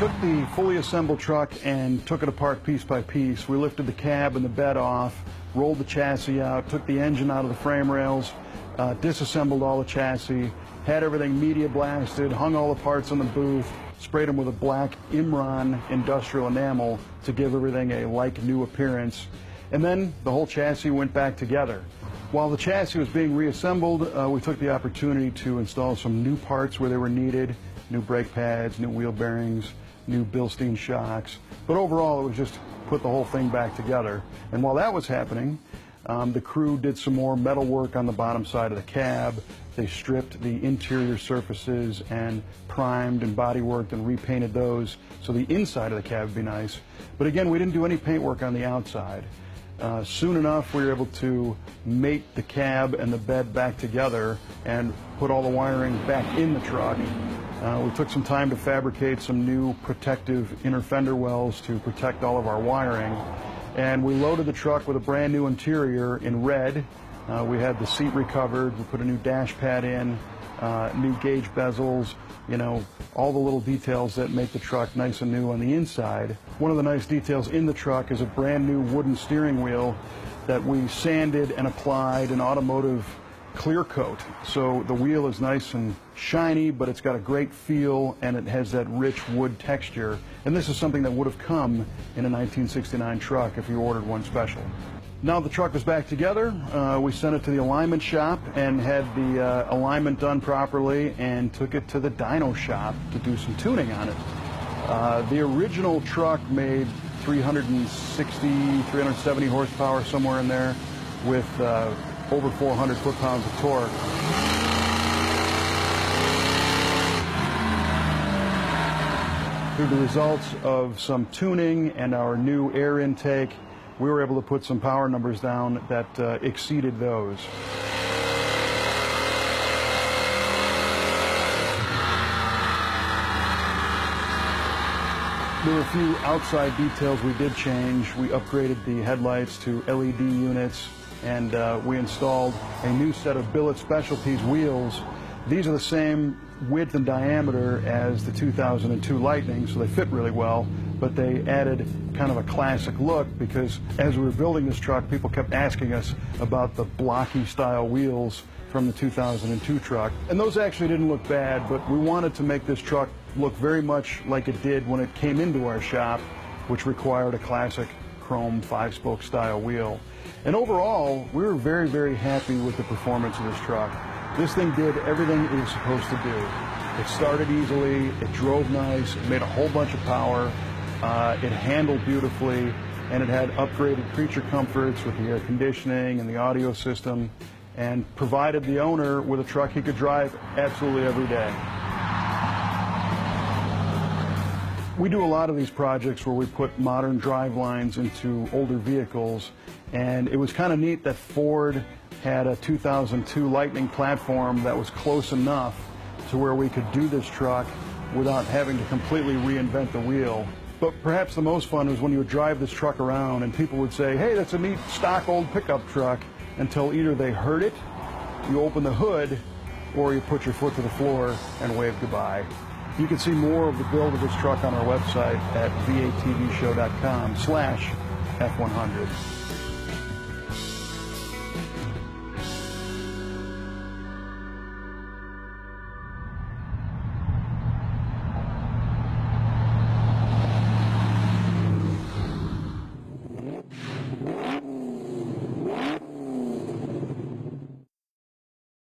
took the fully assembled truck and took it apart piece by piece. We lifted the cab and the bed off, rolled the chassis out, took the engine out of the frame rails, disassembled all the chassis, had everything media blasted, hung all the parts on the booth, sprayed them with a black Imron industrial enamel to give everything a like-new appearance, and then the whole chassis went back together. While the chassis was being reassembled, we took the opportunity to install some new parts where they were needed, new brake pads, new wheel bearings, new Bilstein shocks, but overall it was just put the whole thing back together. And while that was happening, the crew did some more metal work on the bottom side of the cab. They stripped the interior surfaces and primed and body worked and repainted those so the inside of the cab would be nice. But again, we didn't do any paint work on the outside. Soon enough, we were able to mate the cab and the bed back together and put all the wiring back in the truck. We took some time to fabricate some new protective inner fender wells to protect all of our wiring. And we loaded the truck with a brand new interior in red. We had the seat recovered, we put a new dash pad in, new gauge bezels, you know, all the little details that make the truck nice and new on the inside. One of the nice details in the truck is a brand new wooden steering wheel that we sanded and applied an automotive clear coat. So the wheel is nice and shiny, but it's got a great feel and it has that rich wood texture. And this is something that would have come in a 1969 truck if you ordered one special. Now the truck is back together, we sent it to the alignment shop and had the alignment done properly and took it to the dyno shop to do some tuning on it. The original truck made 360, 370 horsepower, somewhere in there, with over 400 foot-pounds of torque. Through the results of some tuning and our new air intake, we were able to put some power numbers down that exceeded those. There were a few outside details we did change. We upgraded the headlights to LED units, and we installed a new set of billet specialties wheels. These are the same width and diameter as the 2002 Lightning, so they fit really well, but they added kind of a classic look because as we were building this truck, people kept asking us about the blocky style wheels from the 2002 truck. And those actually didn't look bad, but we wanted to make this truck look very much like it did when it came into our shop, which required a classic chrome 5-spoke style wheel. And overall, we were very, very happy with the performance of this truck. This thing did everything it was supposed to do. It started easily, it drove nice, it made a whole bunch of power, it handled beautifully, and it had upgraded creature comforts with the air conditioning and the audio system, and provided the owner with a truck he could drive absolutely every day. We do a lot of these projects where we put modern drive lines into older vehicles, and it was kind of neat that Ford had a 2002 Lightning platform that was close enough to where we could do this truck without having to completely reinvent the wheel. But perhaps the most fun was when you would drive this truck around and people would say, hey, that's a neat stock old pickup truck, until either they heard it, you open the hood, or you put your foot to the floor and wave goodbye. You can see more of the build of this truck on our website at vatvshow.com/F100.